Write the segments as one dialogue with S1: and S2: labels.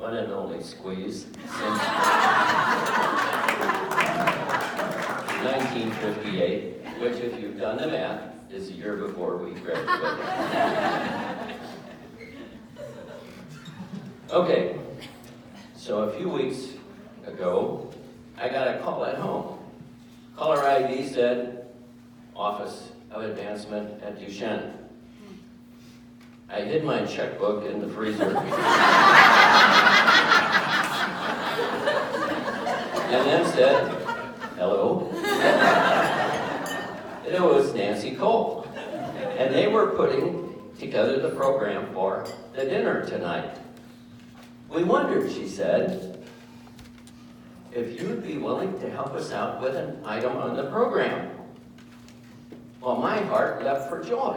S1: one and only squeeze since 1958, which, if you've done the math, is the year before we graduated. Okay, so a few weeks ago, I got a call at home. Caller ID said, Office of Advancement at Duchesne. I hid my checkbook in the freezer. And then said, hello. It was Nancy Cole. And they were putting together the program for the dinner tonight. We wondered, she said, if you'd be willing to help us out with an item on the program. Well, my heart leapt for joy.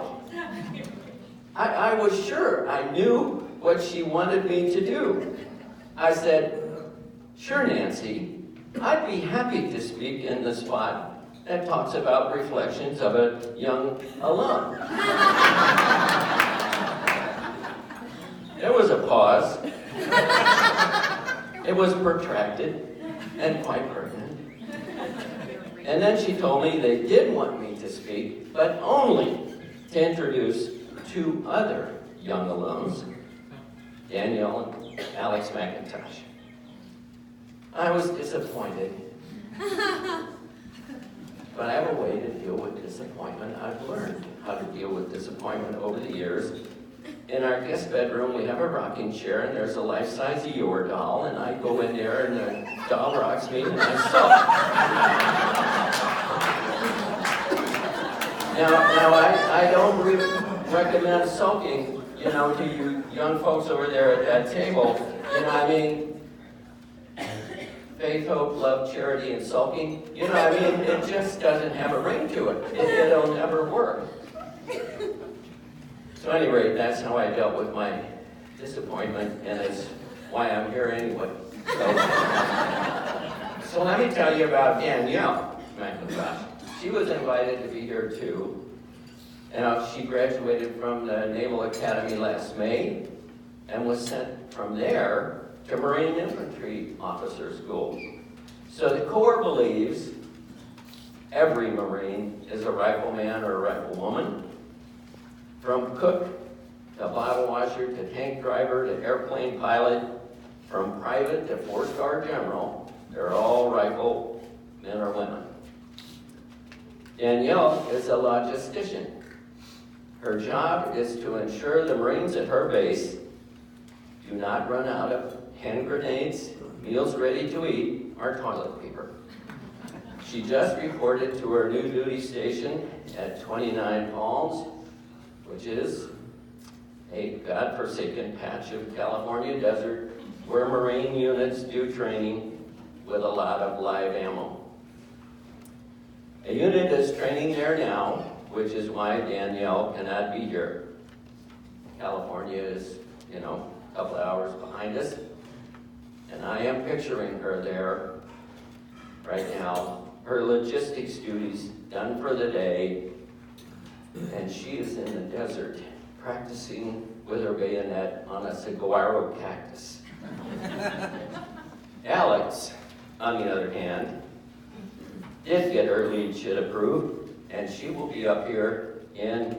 S1: I was sure I knew what she wanted me to do. I said, sure, Nancy, I'd be happy to speak in the spot that talks about reflections of a young alum. There was a pause. It was protracted and quite pertinent. And then she told me they did want me to speak, but only to introduce two other young alums, Danielle and Alex McIntosh. I was disappointed, but I have a way to deal with disappointment. I've learned how to deal with disappointment over the years. In our guest bedroom, we have a rocking chair, and there's a life-size Eeyore doll, and I go in there, and the doll rocks me, and I sulk. Now I don't recommend sulking, to you young folks over there at that table. Faith, hope, love, charity, and sulking. It just doesn't have a ring to it. It'll never work. So at any rate, that's how I dealt with my disappointment, and it's why I'm here anyway. So let me tell you about Danielle McIntosh. She was invited to be here too. And she graduated from the Naval Academy last May and was sent from there to Marine Infantry Officer School. So the Corps believes every Marine is a rifleman or a riflewoman. From cook to bottle washer to tank driver to airplane pilot, from private to four-star general, they're all rifle men or women. Danielle is a logistician. Her job is to ensure the Marines at her base do not run out of hand grenades, meals ready to eat, or toilet paper. She just reported to her new duty station at 29 Palms, which is a godforsaken patch of California desert where Marine units do training with a lot of live ammo. A unit is training there now, which is why Danielle cannot be here. California is, a couple of hours behind us, and I am picturing her there right now, her logistics duties done for the day, and she is in the desert practicing with her bayonet on a saguaro cactus. Alex, on the other hand, did get her lead sheet approved, and she will be up here in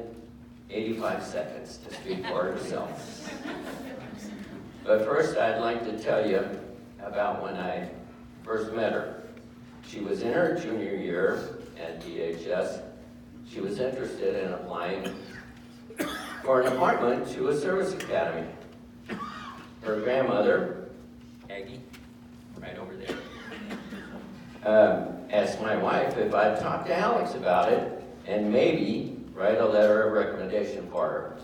S1: 85 seconds to speak for herself. But first, I'd like to tell you about when I first met her. She was in her junior year at DHS. She was interested in applying for an appointment to a service academy. Her grandmother, Aggie, right over there, asked my wife if I'd talk to Alex about it and maybe write a letter of recommendation for her.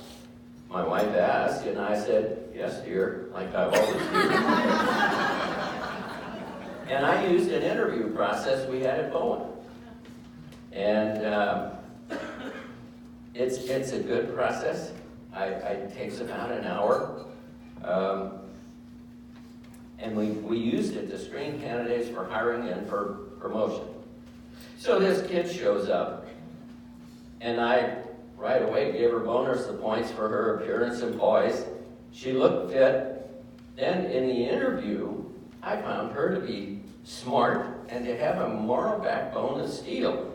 S1: My wife asked, and I said, yes, dear, like I've always do. And I used an interview process we had at Bowen. And it's a good process. It takes about an hour. And we used it to screen candidates for hiring and for promotion. So this kid shows up, and I right away gave her bonus the points for her appearance and poise. She looked fit, Then in the interview, I found her to be smart and to have a moral backbone of steel.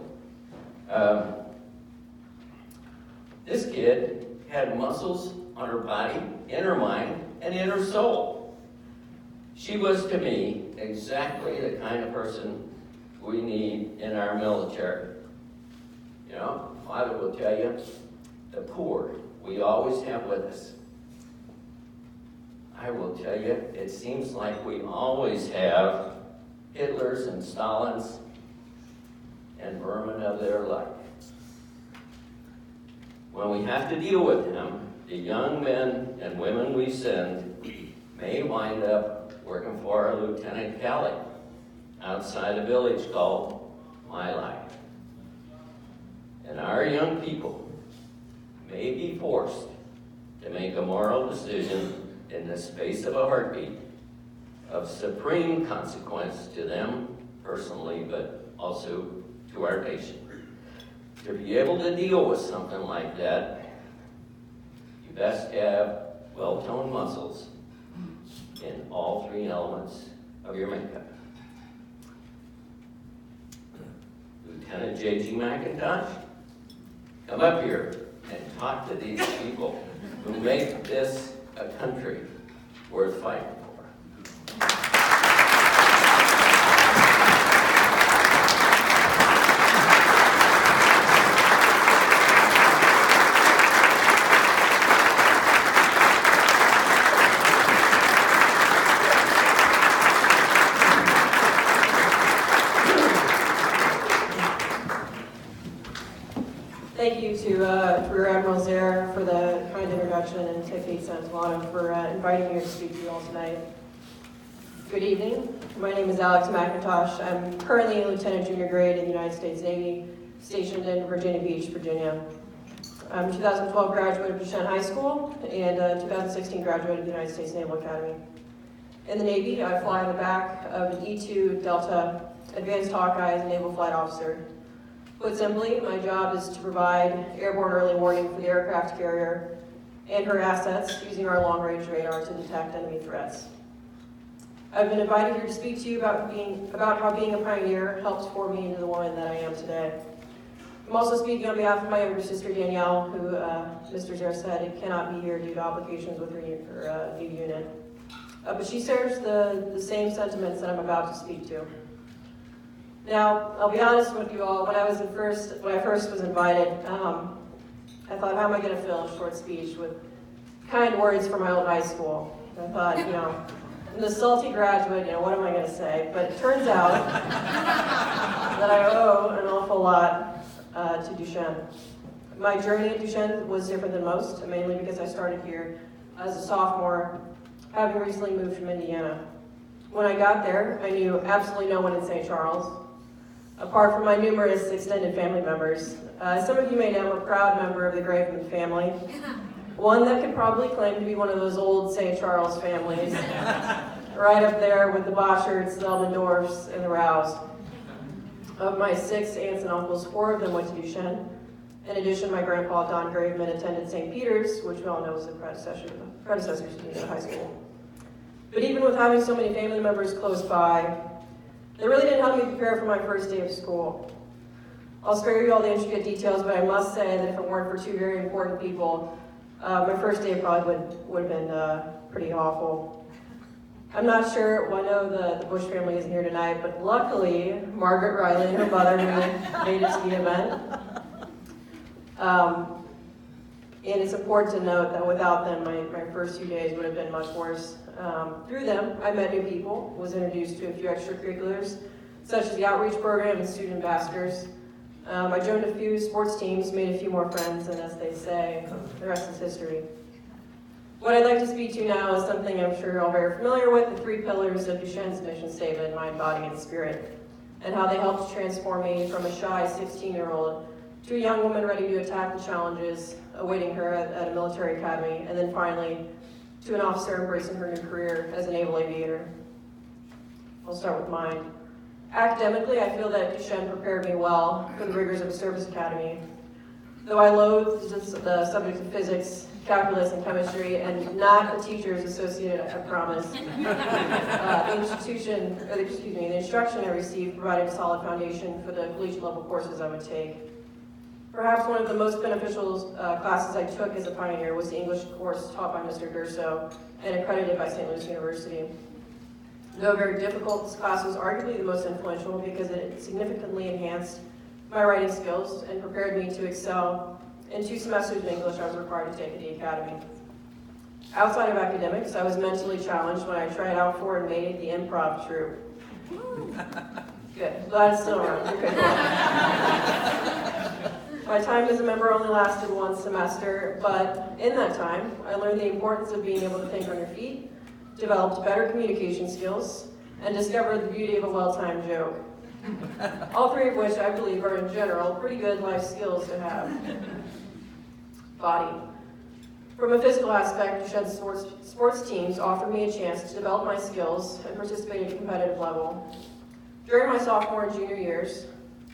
S1: This kid had muscles on her body, in her mind, and in her soul. She was, to me, exactly the kind of person we need in our military. You know, Father will tell you, the poor we always have with us. I will tell you, it seems like we always have Hitlers and Stalins and vermin of their like. When we have to deal with them, the young men and women we send may wind up working for our Lieutenant Kelly outside a village called My Life. And our young people may be forced to make a moral decision in the space of a heartbeat of supreme consequence to them personally, but also to our nation. To be able to deal with something like that, you best have well-toned muscles in all three elements of your makeup. Lieutenant J.G. McIntosh, come up here and talk to these people who make this a country worth fighting for.
S2: Thank you to Rear Admiral Zare for the kind introduction, and to Kate Santillano for inviting me to speak to you all tonight. Good evening. My name is Alex McIntosh. I'm currently a lieutenant junior grade in the United States Navy, stationed in Virginia Beach, Virginia. I'm a 2012 graduate of Duchesne High School and a 2016 graduate of the United States Naval Academy. In the Navy, I fly in the back of an E-2 Delta Advanced Hawkeye as a naval flight officer. Put simply, my job is to provide airborne early warning for the aircraft carrier and her assets using our long-range radar to detect enemy threats. I've been invited here to speak to you about how being a pioneer helped form me into the woman that I am today. I'm also speaking on behalf of my younger sister Danielle, who Mr. Zare said cannot be here due to obligations with her new unit. But she shares the same sentiments that I'm about to speak to. Now, I'll be honest with you all, when I first was invited, I thought, how am I going to fill a short speech with kind words from my old high school? I thought, I'm the salty graduate, what am I going to say? But it turns out that I owe an awful lot to Duchesne. My journey at Duchesne was different than most, mainly because I started here as a sophomore, having recently moved from Indiana. When I got there, I knew absolutely no one in St. Charles, apart from my numerous extended family members. Some of you may know I'm a proud member of the Graveman family, one that could probably claim to be one of those old St. Charles families, right up there with the Boscherts, the Elmendorfs, and the Rouse. Of my 6 aunts and uncles, 4 of them went to Duchesne. In addition, my grandpa, Don Graveman, attended St. Peter's, which we all know was the predecessor to the high school. But even with having so many family members close by, they really didn't help me prepare for my first day of school. I'll spare you all the intricate details, but I must say that if it weren't for 2 very important people, my first day probably would have been pretty awful. I'm not sure, well, I know the Bush family isn't here tonight, but luckily, Margaret Riley and her mother made it to the event. And it's important to note that without them, my first few days would have been much worse. Through them, I met new people, was introduced to a few extracurriculars, such as the outreach program and student ambassadors. I joined a few sports teams, made a few more friends, and as they say, the rest is history. What I'd like to speak to now is something I'm sure you're all very familiar with, the 3 pillars of Duchesne's mission statement, mind, body, and spirit, and how they helped transform me from a shy 16-year-old to a young woman ready to attack the challenges awaiting her at a military academy, and then finally to an officer embracing her new career as a naval aviator. I'll start with mine. Academically, I feel that Duchesne prepared me well for the rigors of a service academy. Though I loathe the subjects of physics, calculus, and chemistry, and not the teachers associated, I promise, the instruction I received provided a solid foundation for the collegiate level courses I would take. Perhaps one of the most beneficial classes I took as a pioneer was the English course taught by Mr. Duchesne and accredited by St. Louis University. Though very difficult, this class was arguably the most influential because it significantly enhanced my writing skills and prepared me to excel in 2 semesters of English I was required to take at the academy. Outside of academics, I was mentally challenged when I tried out for and made the improv troupe. Good, glad it's still around. Okay, cool. My time as a member only lasted 1 semester, but in that time, I learned the importance of being able to think on your feet, developed better communication skills, and discovered the beauty of a well-timed joke. All 3 of which I believe are in general pretty good life skills to have. Body. From a physical aspect, Duchesne sports teams offered me a chance to develop my skills and participate at a competitive level. During my sophomore and junior years,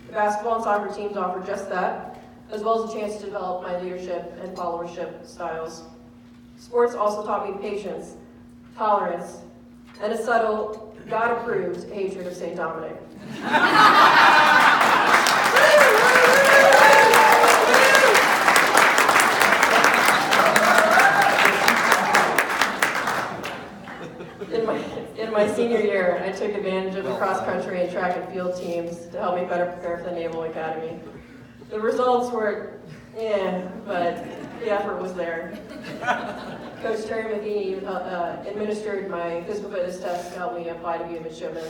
S2: the basketball and soccer teams offered just that, as well as a chance to develop my leadership and followership styles. Sports also taught me patience, tolerance, and a subtle, God-approved hatred of St. Dominic. In my senior year, I took advantage of the cross-country and track and field teams to help me better prepare for the Naval Academy. The results were, but the effort was there. Coach Terry McIntosh administered my physical fitness test to help me apply to be a midshipman.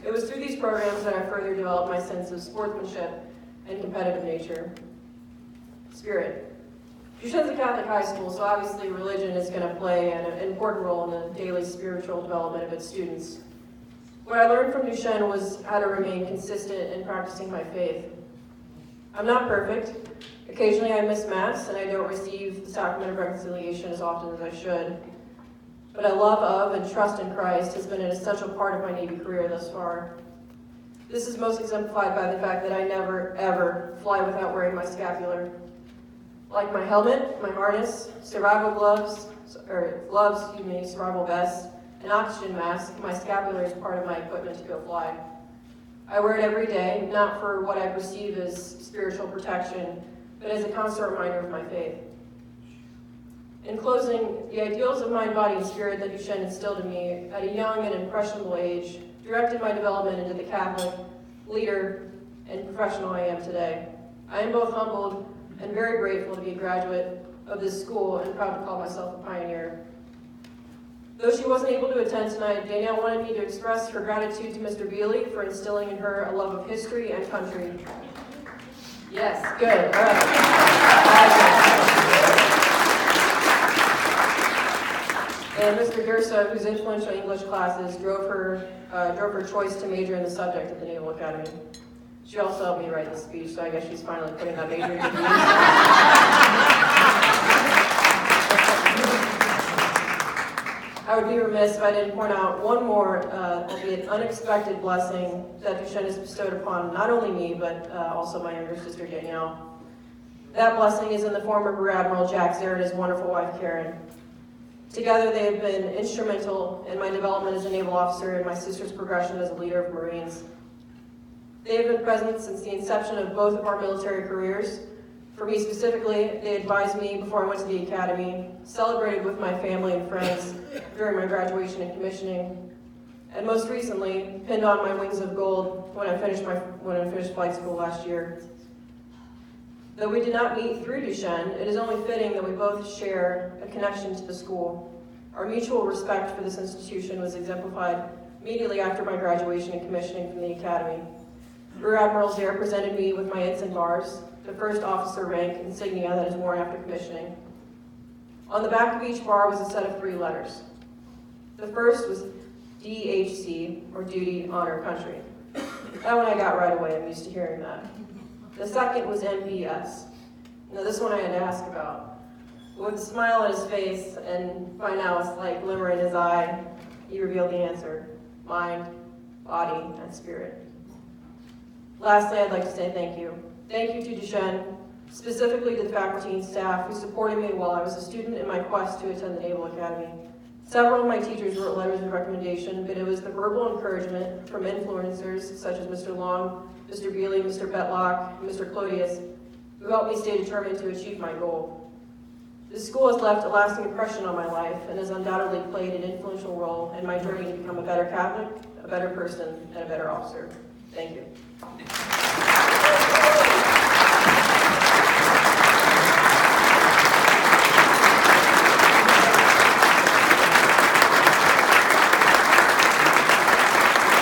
S2: It was through these programs that I further developed my sense of sportsmanship and competitive nature. Spirit. Duchesne's a Catholic high school, so obviously religion is going to play an important role in the daily spiritual development of its students. What I learned from Duchesne was how to remain consistent in practicing my faith. I'm not perfect. Occasionally I miss Mass and I don't receive the sacrament of reconciliation as often as I should. But a love of and trust in Christ has been an essential part of my Navy career thus far. This is most exemplified by the fact that I never, ever fly without wearing my scapular. Like my helmet, my harness, survival survival vest, and oxygen mask, my scapular is part of my equipment to go fly. I wear it every day, not for what I perceive as spiritual protection, but as a constant reminder of my faith. In closing, the ideals of mind, body, and spirit that Duchesne instilled in me at a young and impressionable age directed my development into the Catholic leader and professional I am today. I am both humbled and very grateful to be a graduate of this school and proud to call myself a pioneer. Though she wasn't able to attend tonight, Danielle wanted me to express her gratitude to Mr. Bealey for instilling in her a love of history and country. Yes, good, all right. And Mr. Dursa, whose influential English classes drove her choice to major in the subject at the Naval Academy. She also helped me write the speech, so I guess she's finally putting that major into use. I would be remiss if I didn't point out one more, albeit unexpected blessing that Duchesne has bestowed upon not only me, but also my younger sister, Danielle. That blessing is in the form of Rear Admiral Jack Zare and his wonderful wife, Karen. Together, they have been instrumental in my development as a naval officer and my sister's progression as a leader of Marines. They have been present since the inception of both of our military careers. For me specifically, they advised me before I went to the academy, celebrated with my family and friends during my graduation and commissioning, and most recently, pinned on my wings of gold when I finished flight school last year. Though we did not meet through Duchesne, it is only fitting that we both share a connection to the school. Our mutual respect for this institution was exemplified immediately after my graduation and commissioning from the academy. Rear Admiral Zare presented me with my ensign bars, the first officer rank insignia that is worn after commissioning. On the back of each bar was a set of 3 letters. The first was DHC, or Duty, Honor, Country. That one I got right away, I'm used to hearing that. The second was MPS. Now this one I had to ask about. With a smile on his face, and by now a slight glimmer in his eye, he revealed the answer: mind, body, and spirit. Lastly, I'd like to say thank you. Thank you to Duchesne, specifically to the faculty and staff who supported me while I was a student in my quest to attend the Naval Academy. Several of my teachers wrote letters of recommendation, but it was the verbal encouragement from influencers such as Mr. Long, Mr. Bealey, Mr. Betlock, and Mr. Clodius who helped me stay determined to achieve my goal. This school has left a lasting impression on my life and has undoubtedly played an influential role in my journey to become a better Catholic, a better person, and a better officer. Thank you.